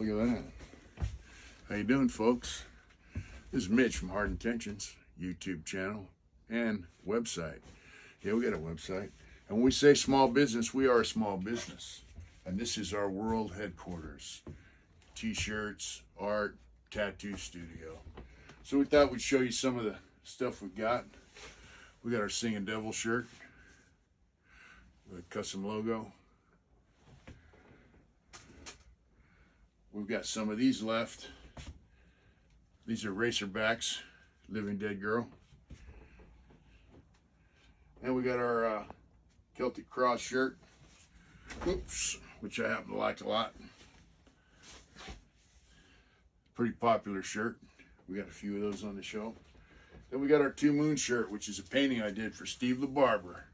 Look at that. How you doing, folks? This is Mitch from Hard Intentions YouTube channel and website. Yeah, we got a website. And when we say small business, we are a small business. And this is our world headquarters. T-shirts, art, tattoo studio. So we thought we'd show you some of the stuff we got. We got our Singing Devil shirt with a custom logo. We've got some of these left. These are Racerbacks, Living Dead Girl. And we got our Celtic Cross shirt, which I happen to like a lot. Pretty popular shirt. We got a few of those on the show. Then we got our Two Moon shirt, which is a painting I did for Steve the Barber.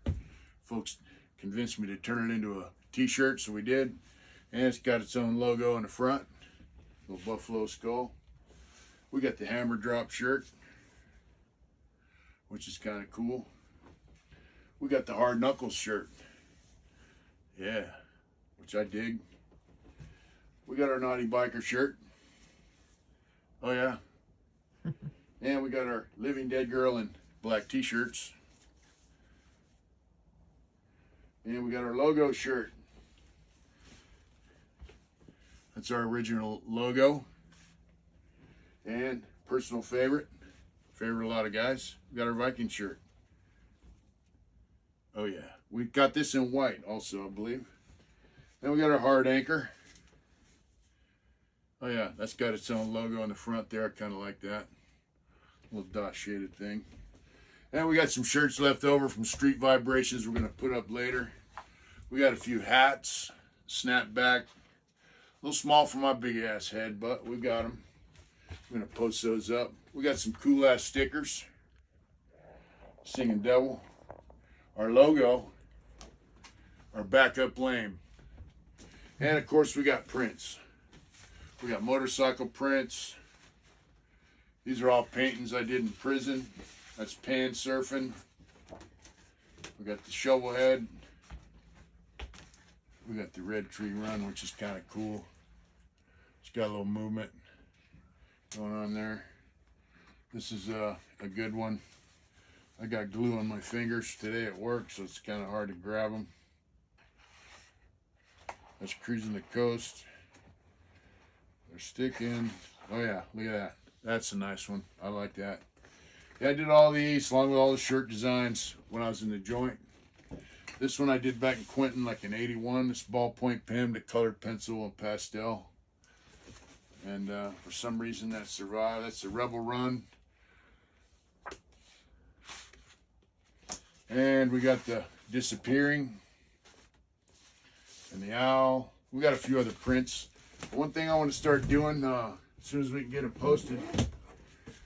Folks convinced me to turn it into a t-shirt, so we did. And it's got its own logo in the front, little buffalo skull. We got the Hammer Drop shirt, which is kind of cool. We got the Hard Knuckles shirt, yeah, which I dig. We got our Naughty Biker shirt, oh yeah. And we got our Living Dead Girl in black t-shirts. And we got our logo shirt. That's our original logo. And personal favorite a lot of guys, we got our Viking shirt. Oh yeah, we got this in white also, I believe. Then we got our Hard Anchor. Oh yeah, that's got its own logo on the front there. I kind of like that. Little dot shaded thing. And we got some shirts left over from Street Vibrations we're going to put up later. We got a few hats, snapback. A little small for my big ass head, but we got them. I'm going to post those up. We got some cool ass stickers. Singing Devil. Our logo. Our backup lame. And of course we got prints. We got motorcycle prints. These are all paintings I did in prison. That's pan surfing. We got the shovel head. We got the Red Tree Run, which is kind of cool. It's got a little movement going on there. This is a good one. I got glue on my fingers today at work, so it's kind of hard to grab them. That's Cruising the Coast. They're sticking. Oh yeah, look at that. That's a nice one. I like that. Yeah, I did all these along with all the shirt designs when I was in the joint. This one I did back in Quentin, like in '81. This ballpoint pen, the colored pencil and pastel. And for some reason that survived. That's the Rebel Run. And we got the Disappearing and the Owl. We got a few other prints. One thing I want to start doing as soon as we can get it posted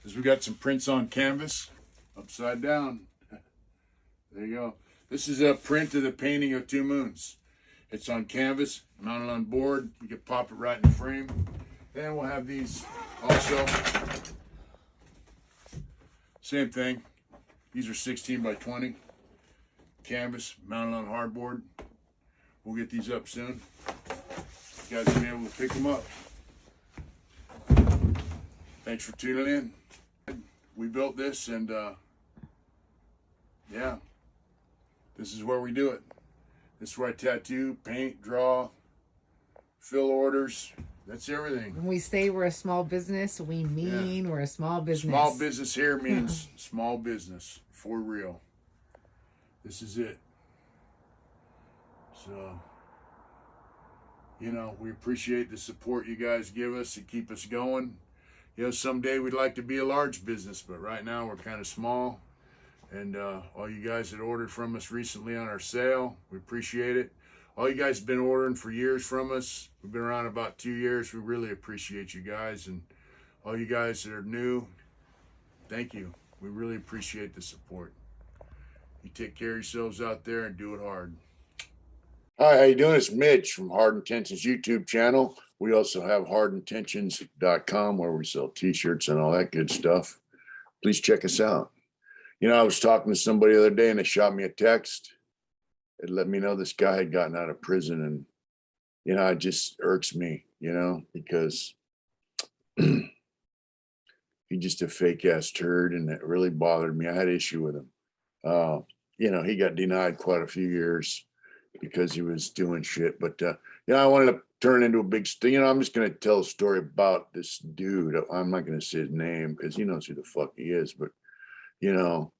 is we got some prints on canvas, upside down. There you go. This is a print of the painting of Two Moons. It's on canvas, mounted on board. You can pop it right in the frame. Then we'll have these also. Same thing. These are 16 by 20. Canvas, mounted on hardboard. We'll get these up soon. You guys will be able to pick them up. Thanks for tuning in. We built this, and yeah, this is where we do it. This is where I tattoo, paint, draw, fill orders. That's everything. When we say we're a small business, we mean we're a small business. Small business here means small business, for real. This is it. So, you know, we appreciate the support you guys give us to keep us going. You know, someday we'd like to be a large business, but right now we're kind of small. And all you guys that ordered from us recently on our sale, we appreciate it. All you guys have been ordering for years from us. We've been around about 2 years. We really appreciate you guys. And all you guys that are new, thank you. We really appreciate the support. You take care of yourselves out there and do it hard. Hi, how you doing? It's Mitch from Hard Intentions YouTube channel. We also have HARDINTENTIONS.com where we sell t-shirts and all that good stuff. Please check us out. You know, I was talking to somebody the other day and they shot me a text. It let me know this guy had gotten out of prison, and, you know, it just irks me. you know, because he's just a fake ass turd, and it really bothered me. I had issue with him. You know, he got denied quite a few years because he was doing shit. But I wanted to turn into a big you know, I'm just gonna tell a story about this dude. I'm not gonna say his name because he knows who the fuck he is. But you know,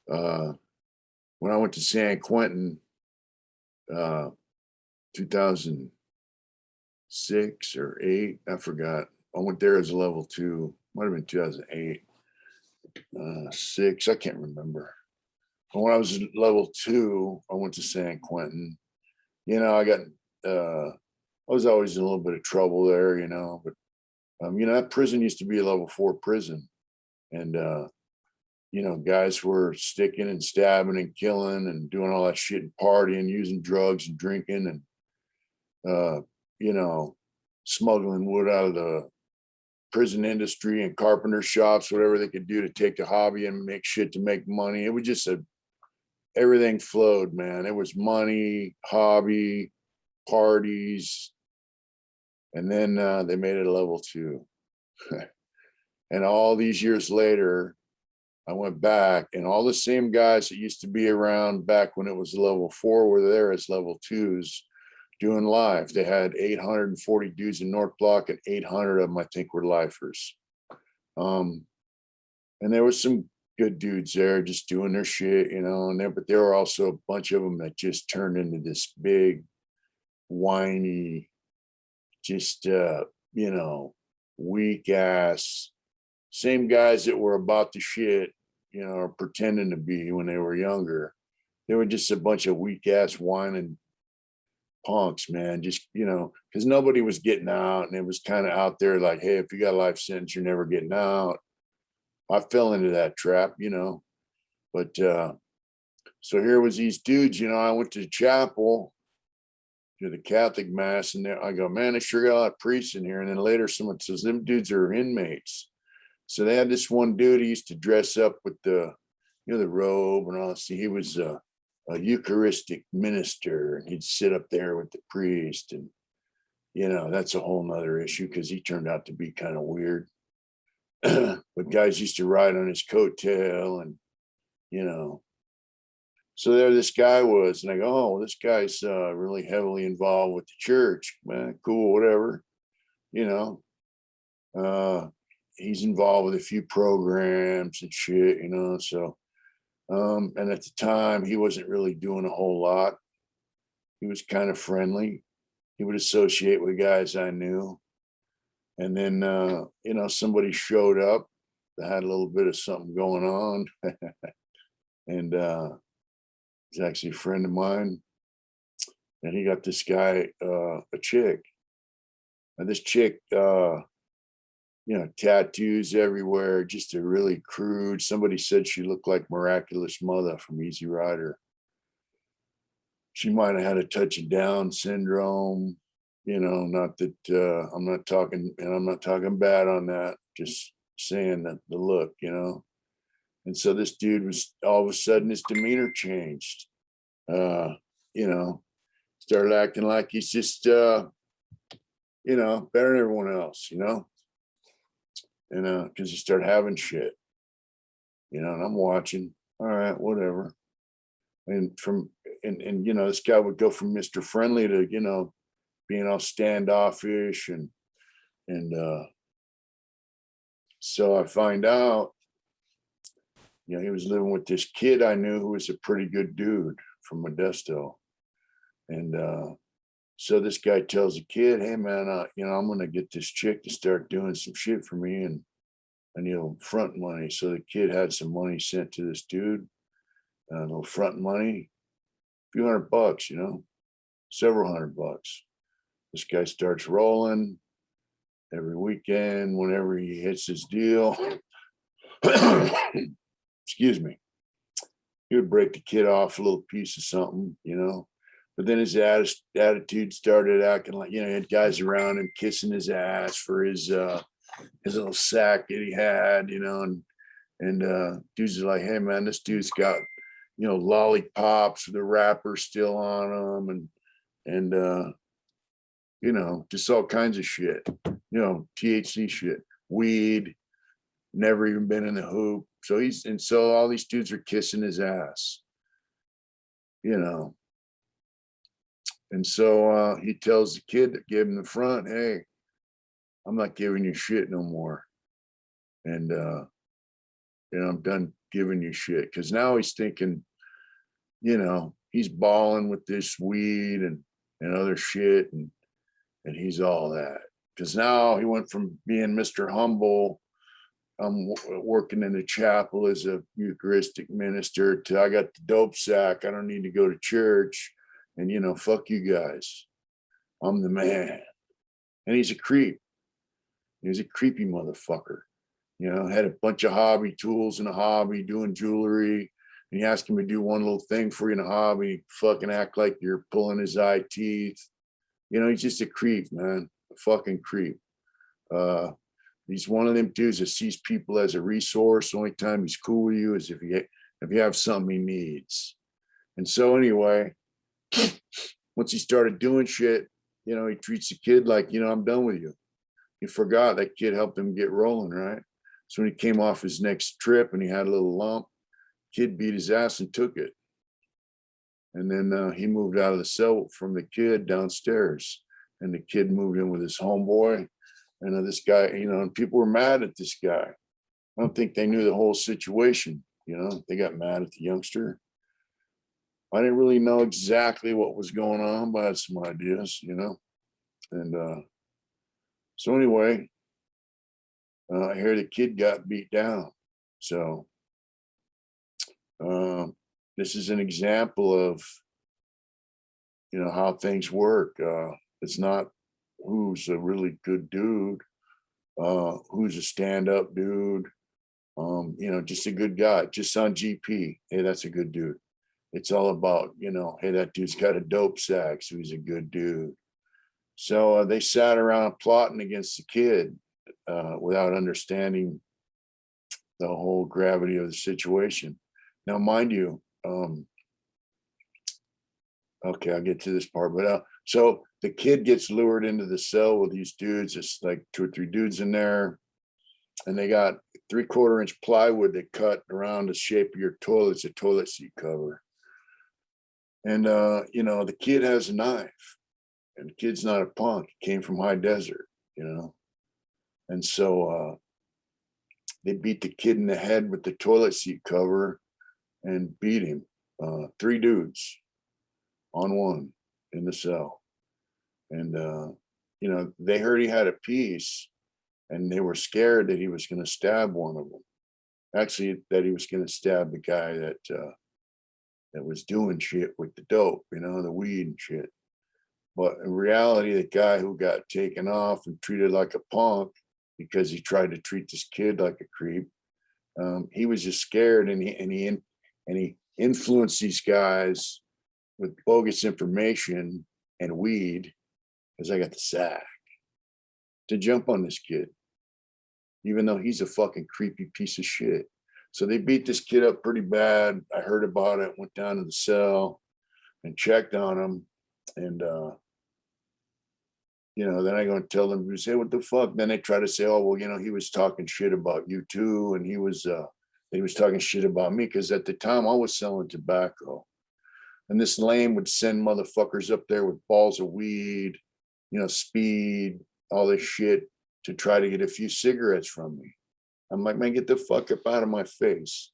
when I went to San Quentin, 2006 or 8, I forgot. I went there as a level 2. Might have been 2008, 6. I can't remember. But when I was level 2, I went to San Quentin. You know, I was always in a little bit of trouble there, you know, but you know, that prison used to be a level 4 prison. And you know, guys were sticking and stabbing and killing and doing all that shit and partying, using drugs and drinking and you know, smuggling wood out of the prison industry and carpenter shops, whatever they could do to take the hobby and make shit to make money. It was just everything flowed, man. It was money, hobby, parties, and then they made it a level 2. And all these years later, I went back, and all the same guys that used to be around back when it was level 4 were there as level 2s doing live. They had 840 dudes in North Block, and 800 of them, I think, were lifers. And there was some good dudes there just doing their shit, you know, but there were also a bunch of them that just turned into this big, whiny, just, you know, weak ass, same guys that were about the shit, you know, or pretending to be when they were younger. They were just a bunch of weak ass whining punks, man. Just, you know, because nobody was getting out, and it was kind of out there like, hey, if you got a life sentence, you're never getting out. I fell into that trap, you know. But so here was these dudes, you know. I went to the chapel, to the Catholic mass, and there I go, man, they sure got a lot of priests in here. And then later someone says, them dudes are inmates. So they had this one dude, he used to dress up with the, you know, the robe and all. See, he was a Eucharistic minister, and he'd sit up there with the priest. And, you know, that's a whole nother issue because he turned out to be kind of weird. But guys used to ride on his coattail, and, you know, so there this guy was, and I go, oh, well, this guy's really heavily involved with the church, man. Cool, whatever, you know. He's involved with a few programs and shit, you know. So, and at the time, he wasn't really doing a whole lot. He was kind of friendly. He would associate with guys I knew. And then, you know, somebody showed up that had a little bit of something going on. And he's actually a friend of mine. And he got this guy a chick. And this chick, you know, tattoos everywhere, just a really crude. Somebody said she looked like Miraculous Mother from Easy Rider. She might have had a touch of Down syndrome, you know, not that I'm not talking bad on that, just saying that the look, you know. And so this dude was, all of a sudden his demeanor changed. You know, started acting like he's just you know, better than everyone else, you know. And because he started having shit, you know, and I'm watching, all right, whatever. And and you know, this guy would go from Mr. Friendly to, you know, being all standoffish, and so I find out, you know, he was living with this kid I knew who was a pretty good dude from Modesto. And so this guy tells the kid, hey man, you know, I'm gonna get this chick to start doing some shit for me, and you know, front money. So the kid had some money sent to this dude, a little front money, a few $100, you know, several $100. This guy starts rolling every weekend whenever he hits his deal. Excuse me. He would break the kid off a little piece of something, you know. But then his attitude started acting like, you know, he had guys around him kissing his ass for his little sack that he had, you know, and dudes are like, hey man, this dude's got, you know, lollipops with the wrapper still on them, and you know, just all kinds of shit, you know, THC shit, weed, never even been in the hoop. So all these dudes are kissing his ass, you know. And so he tells the kid that gave him the front, hey, I'm not giving you shit no more. And you know, I'm done giving you shit. Cause now he's thinking, you know, he's balling with this weed and other shit, and he's all that. Cause now he went from being Mr. Humble, I'm working in the chapel as a Eucharistic minister, to I got the dope sack, I don't need to go to church, and you know, fuck you guys, I'm the man. And he's a creep. He's a creepy motherfucker. You know, had a bunch of hobby tools in a hobby, doing jewelry. And you ask him to do one little thing for you in a hobby, fucking act like you're pulling his eye teeth. You know, he's just a creep, man. A fucking creep. He's one of them dudes that sees people as a resource. The only time he's cool with you is if you have something he needs. And so anyway, once he started doing shit, you know, he treats the kid like, you know, I'm done with you. He forgot that kid helped him get rolling, right? So when he came off his next trip and he had a little lump, kid beat his ass and took it. And then he moved out of the cell from the kid downstairs, and the kid moved in with his homeboy. And this guy, you know, and people were mad at this guy. I don't think they knew the whole situation. You know, they got mad at the youngster. I didn't really know exactly what was going on, but I had some ideas, you know. And so anyway, I hear the kid got beat down. So this is an example of, you know, how things work. It's not who's a really good dude, who's a stand-up dude, you know, just a good guy, just on GP. Hey, that's a good dude. It's all about, you know, hey, that dude's got a dope sack, so he's a good dude. So they sat around plotting against the kid without understanding the whole gravity of the situation. Now, mind you, okay, I'll get to this part, but so the kid gets lured into the cell with these dudes. It's like 2 or 3 dudes in there, and they got 3/4 inch plywood they cut around the shape of your toilet. It's a toilet seat cover. And, you know, the kid has a knife, and the kid's not a punk. He came from high desert, you know? And so they beat the kid in the head with the toilet seat cover and beat him. 3 dudes on one in the cell. And, you know, they heard he had a piece, and they were scared that he was going to stab one of them. Actually, that he was going to stab the guy that was doing shit with the dope, you know, the weed and shit. But in reality, the guy who got taken off and treated like a punk because he tried to treat this kid like a creep, he was just scared, and he influenced these guys with bogus information and weed, because I got the sack, to jump on this kid, even though he's a fucking creepy piece of shit. So they beat this kid up pretty bad. I heard about it, went down to the cell and checked on him. And, you know, then I go and tell them, you say, what the fuck? Then they try to say, oh, well, you know, he was talking shit about you too. And he was talking shit about me, because at the time I was selling tobacco. And this lame would send motherfuckers up there with balls of weed, you know, speed, all this shit, to try to get a few cigarettes from me. I'm like, man, get the fuck up out of my face.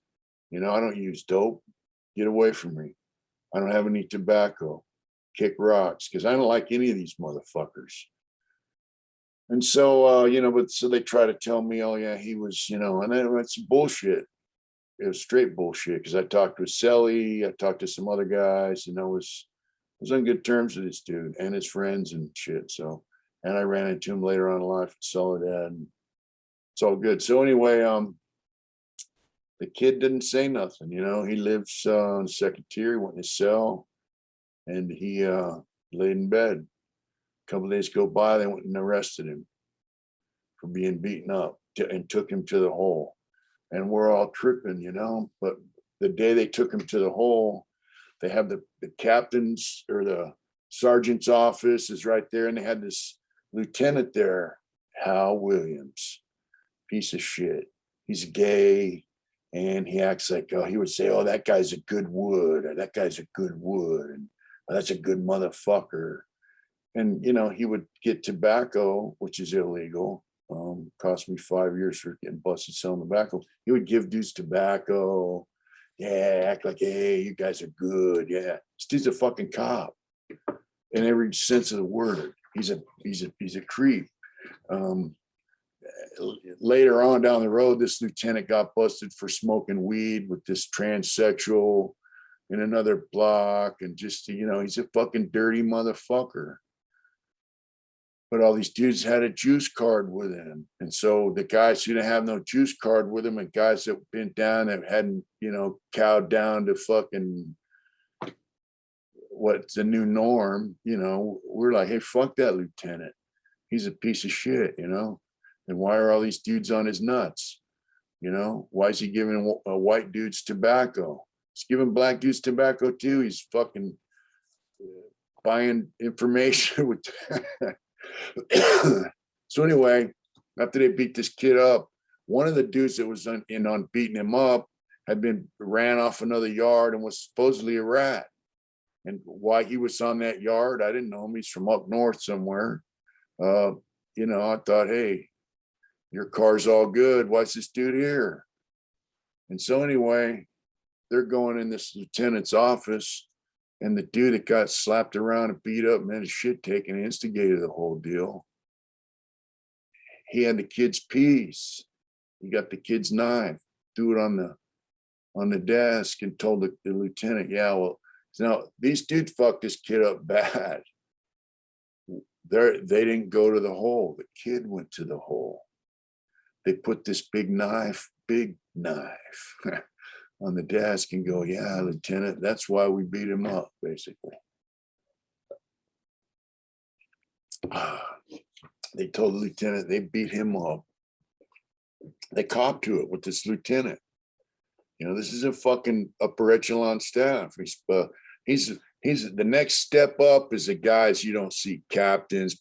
You know, I don't use dope. Get away from me. I don't have any tobacco. Kick rocks, because I don't like any of these motherfuckers. And so, you know, but so they try to tell me, oh, yeah, he was, you know, and then it's bullshit. It was straight bullshit, because I talked with Selly, I talked to some other guys, and I was on good terms with this dude and his friends and shit. So, and I ran into him later on in life in Soledad, and it's all good. So anyway, the kid didn't say nothing, you know. He lives on the second tier. He went in his cell, and he laid in bed. A couple of days go by, they went and arrested him for being beaten up and took him to the hole. And we're all tripping, you know. But the day they took him to the hole, they have the captains, or the sergeant's office is right there, and they had this lieutenant there, Hal Williams, piece of shit. He's gay, and he acts like, oh, he would say, oh, that guy's a good wood, or that guy's a good wood, and oh, that's a good motherfucker. And, you know, he would get tobacco, which is illegal. Cost me 5 years for getting busted selling tobacco. He would give dudes tobacco. Yeah, act like, hey, you guys are good. Yeah. This dude's a fucking cop in every sense of the word. He's a creep. Later on down the road, this lieutenant got busted for smoking weed with this transsexual in another block, and just, you know, he's a fucking dirty motherfucker. But all these dudes had a juice card with him. And so the guys who didn't have no juice card with them, and guys that been down that hadn't, you know, cowed down to fucking what's the new norm, you know, we're like, hey, fuck that lieutenant. He's a piece of shit, you know? And why are all these dudes on his nuts? You know, why is he giving white dudes tobacco? He's giving black dudes tobacco too. He's fucking buying information with So anyway, after they beat this kid up, one of the dudes that was in on beating him up had been ran off another yard and was supposedly a rat. And why he was on that yard, I didn't know him. He's from up north somewhere. You know, I thought, hey, your car's all good. Why's this dude here? And so anyway, they're going in this lieutenant's office, and the dude that got slapped around and beat up and had his shit taken instigated the whole deal. He had the kid's piece. He got the kid's knife, threw it on the desk, and told the lieutenant, yeah, well, now these dudes fucked this kid up bad. They didn't go to the hole. The kid went to the hole. They put this big knife on the desk and go, yeah, Lieutenant, that's why we beat him up, basically. They told the lieutenant they beat him up. They copped to it with this lieutenant. You know, this is a fucking upper echelon staff. He's the next step up is the guys you don't see, captains,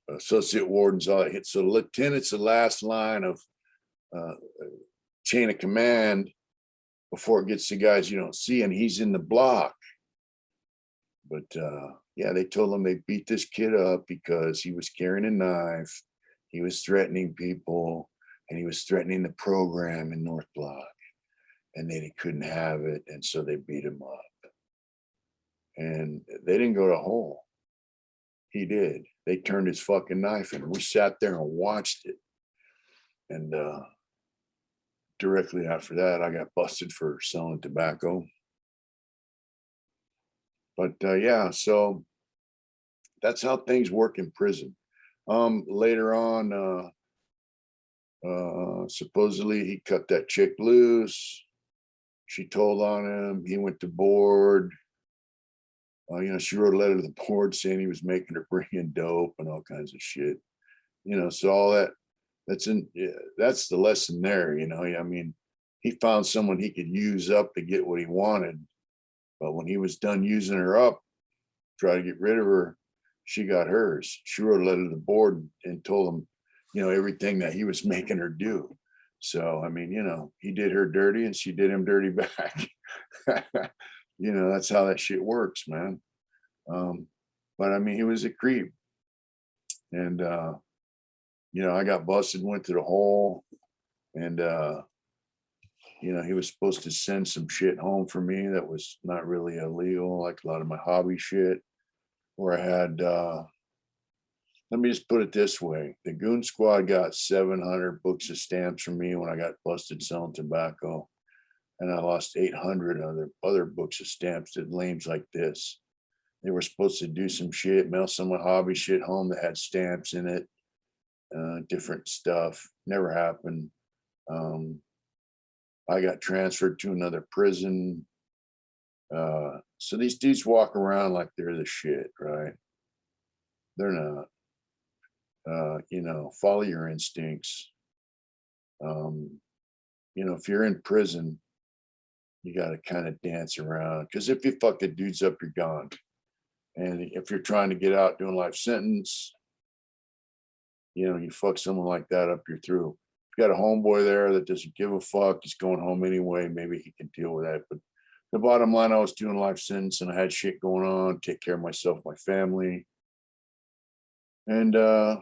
associate wardens, all that. So the lieutenant's the last line of chain of command before it gets to guys you don't see, and he's in the block. But yeah, they told him they beat this kid up because he was carrying a knife, he was threatening people, and he was threatening the program in North Block, and they couldn't have it, and so they beat him up. And they didn't go to hole. He did. They turned his fucking knife in. We sat there and watched it. And directly after that, I got busted for selling tobacco. But yeah, so that's how things work in prison. Later on, supposedly he cut that chick loose. She told on him. He went to board. You know, she wrote a letter to the board saying he was making her bring in dope and all kinds of shit. You know, so all that's the lesson there. You know, I mean, he found someone he could use up to get what he wanted. But when he was done using her up, try to get rid of her, she got hers. She wrote a letter to the board and told him, you know, everything that he was making her do. So, I mean, you know, he did her dirty and she did him dirty back. You know, that's how that shit works, man. But I mean, he was a creep. And, you know, I got busted, went to the hole, and, you know, he was supposed to send some shit home for me that was not really illegal, like a lot of my hobby shit, where I had, let me just put it this way. The Goon Squad got 700 books of stamps from me when I got busted selling tobacco. And I lost 800 other books of stamps to lames like this. They were supposed to do some shit, mail some of my hobby shit home that had stamps in it, different stuff. Never happened. I got transferred to another prison. So these dudes walk around like they're the shit, right? They're not. You know, follow your instincts. You know, if you're in prison, you got to kind of dance around, because if you fuck the dudes up, you're gone. And if you're trying to get out doing life sentence, you fuck someone like that up, you're through. If you got a homeboy there that doesn't give a fuck, he's going home anyway, maybe he can deal with that. But the bottom line, I was doing life sentence and I had shit going on, take care of myself, my family. And I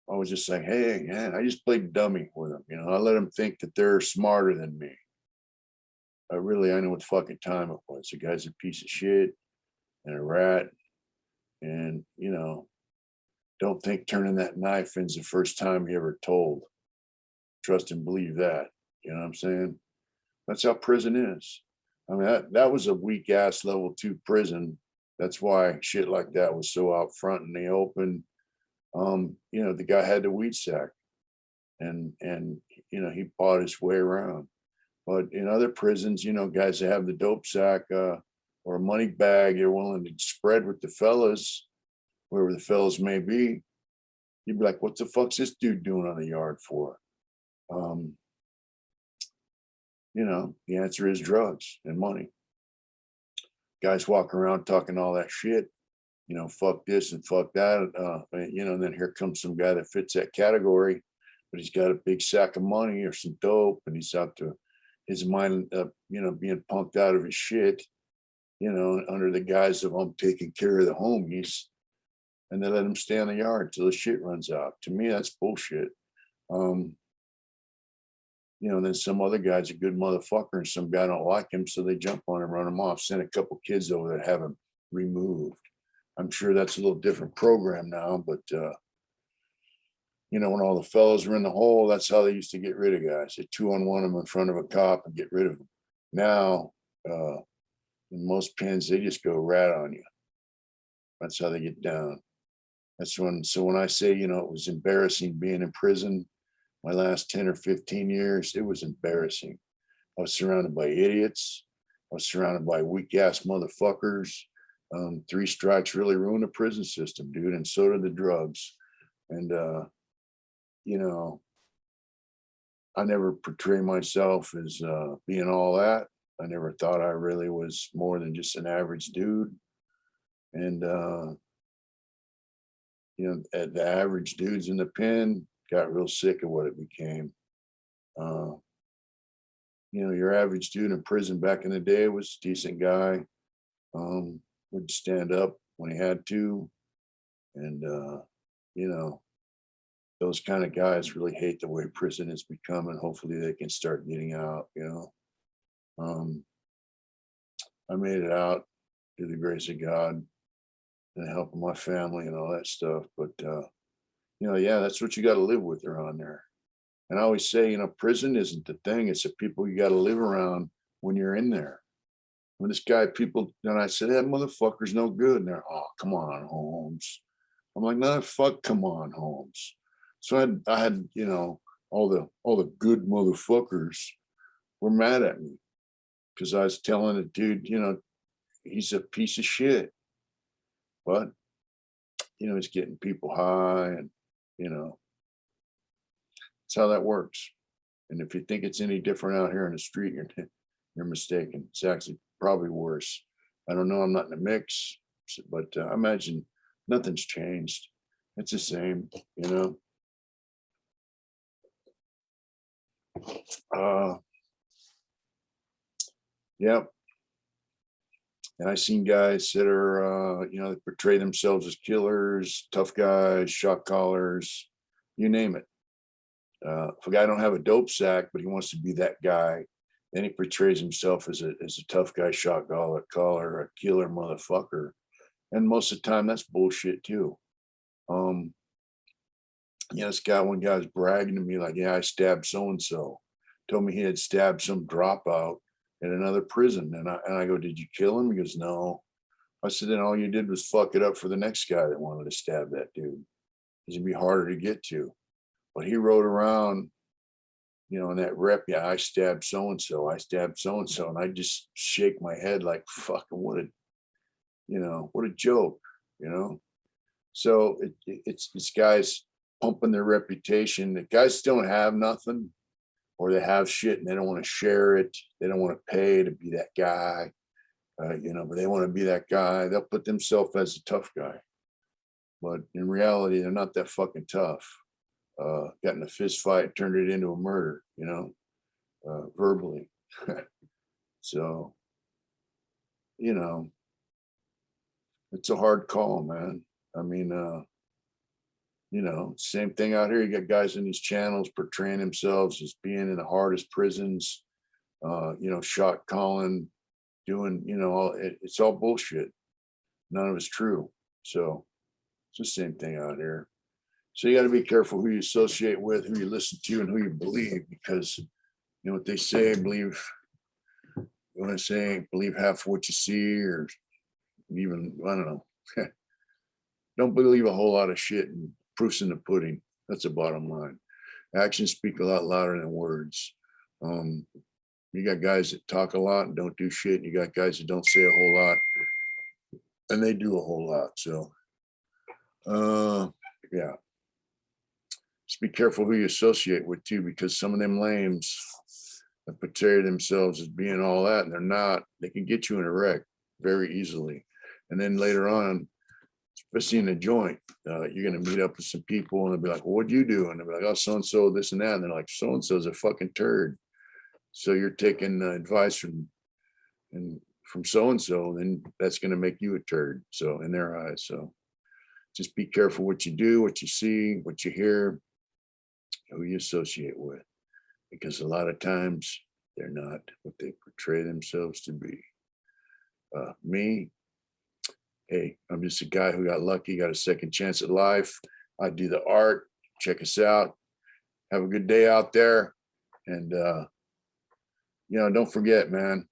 was just like, hey, man, I just played dummy with them. I let them think that they're smarter than me. I know what fucking time it was. The guy's a piece of shit and a rat. And, don't think turning that knife in's the first time you ever told. Trust and believe that. You know what I'm saying? That's how prison is. I mean, that was a weak ass level 2 prison. That's why shit like that was so out front in the open. The guy had the weed sack and he bought his way around. But in other prisons, guys that have the dope sack or a money bag, they're willing to spread with the fellas, wherever the fellas may be. You'd be like, what the fuck's this dude doing on the yard for? The answer is drugs and money. Guys walk around talking all that shit, fuck this and fuck that. And then here comes some guy that fits that category, but he's got a big sack of money or some dope, and he's out to his mind, being punked out of his shit, under the guise of I'm taking care of the homies, and they let him stay on the yard till the shit runs out. To me, that's bullshit. And then some other guy's a good motherfucker and some guy don't like him, so they jump on him, run him off, send a couple kids over that have him removed. I'm sure that's a little different program now, but when all the fellows were in the hole, that's how they used to get rid of guys. They 2-on-1 them in front of a cop and get rid of them. Now, in most pens, they just go rat on you. That's how they get down. So when I say, it was embarrassing being in prison, my last 10 or 15 years, it was embarrassing. I was surrounded by idiots. I was surrounded by weak ass motherfuckers. 3 strikes really ruined the prison system, dude. And so did the drugs. And, I never portray myself as being all that. I never thought I really was more than just an average dude. And, the average dudes in the pen got real sick of what it became. Your average dude in prison back in the day was a decent guy, would stand up when he had to. And, those kind of guys really hate the way prison has become, and hopefully they can start getting out, I made it out through the grace of God and the help of my family and all that stuff. But, that's what you got to live with around there. And I always say, prison isn't the thing. It's the people you got to live around when you're in there. When this guy, and I said, that motherfucker's no good. And they're, oh, come on, Holmes. I'm like, no, fuck, come on, Holmes. So I had, all the good motherfuckers were mad at me because I was telling the dude, he's a piece of shit. But, he's getting people high and, that's how that works. And if you think it's any different out here in the street, you're mistaken. It's actually probably worse. I don't know. I'm not in the mix, but I imagine nothing's changed. It's the same, Yep. And I've seen guys that are, that portray themselves as killers, tough guys, shot callers, you name it. If a guy don't have a dope sack, but he wants to be that guy, then he portrays himself as a tough guy, shot caller, a killer motherfucker. And most of the time, that's bullshit too. One guy was bragging to me like, yeah, I stabbed so and so. Told me he had stabbed some dropout in another prison, and I go, did you kill him? He goes, no. I said, then all you did was fuck it up for the next guy that wanted to stab that dude. He's gonna be harder to get to. But he rode around, in that rep, yeah, I stabbed so-and-so, I stabbed so-and-so. And I just shake my head like, fucking what a joke, So it's guys pumping their reputation. The guys don't have nothing, or they have shit and they don't want to share it. They don't want to pay to be that guy. But they want to be that guy. They'll put themselves as a tough guy, but in reality, they're not that fucking tough. Got in a fist fight, turned it into a murder, verbally. So, it's a hard call, man. I mean, same thing out here. You got guys in these channels portraying themselves as being in the hardest prisons, shot calling, doing, it's all bullshit. None of it's true. So it's the same thing out here. So you got to be careful who you associate with, who you listen to, and who you believe, because what they say, believe half what you see, or even, I don't know. Don't believe a whole lot of shit, and proof's in the pudding. That's the bottom line. Actions speak a lot louder than words. You got guys that talk a lot and don't do shit. You got guys that don't say a whole lot and they do a whole lot. So, yeah. Just be careful who you associate with too, because some of them lames have portrayed themselves as being all that, and they're not. They can get you in a wreck very easily. And then later on, especially in the joint, you're going to meet up with some people and they'll be like, well, what'd you do? And they'll be like, oh, so-and-so, this and that. And they're like, so-and-so's a fucking turd. So you're taking advice from so-and-so, then that's going to make you a turd. So in their eyes. So just be careful what you do, what you see, what you hear, who you associate with, because a lot of times they're not what they portray themselves to be. Me, hey, I'm just a guy who got lucky, got a second chance at life. I do the art. Check us out. Have a good day out there. And, don't forget, man,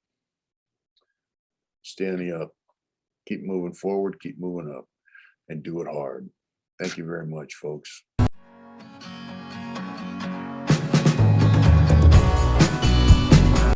standing up, keep moving forward, keep moving up, and do it hard. Thank you very much, folks.